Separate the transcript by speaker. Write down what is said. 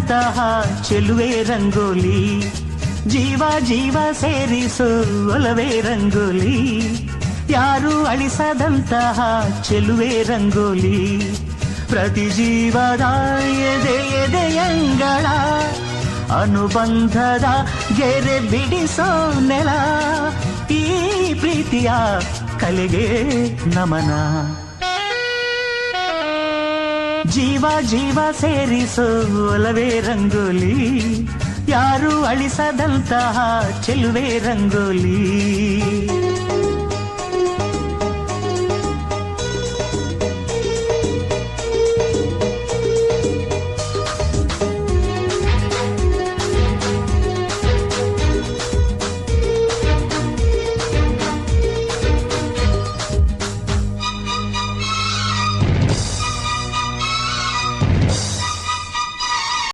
Speaker 1: ಅಳಿಸದಂತಹ ಚೆಲುವೆ ರಂಗೋಲಿ, ಜೀವ ಜೀವ ಸೇರಿಸೋ ಒಲವೇ ರಂಗೋಲಿ, ಯಾರು ಅಳಿಸದಂತಹ ಚೆಲುವೆ ರಂಗೋಲಿ, ಪ್ರತಿ ಜೀವದ ಎದೆ ಎದೆಯಂಗಳ ಅನುಬಂಧದ ಗೆರೆ ಬಿಡಿಸೋ ನೆಲ, ಈ ಪ್ರೀತಿಯ ಕಲೆಗೆ ನಮನ. ಜೀವ ಜೀವ ಸೇರಿಸೋ ಒಲವೇ ರಂಗೋಲಿ, ಯಾರು ಅಳಿಸದಂತಹ ಚೆಲುವೆ ರಂಗೋಲಿ.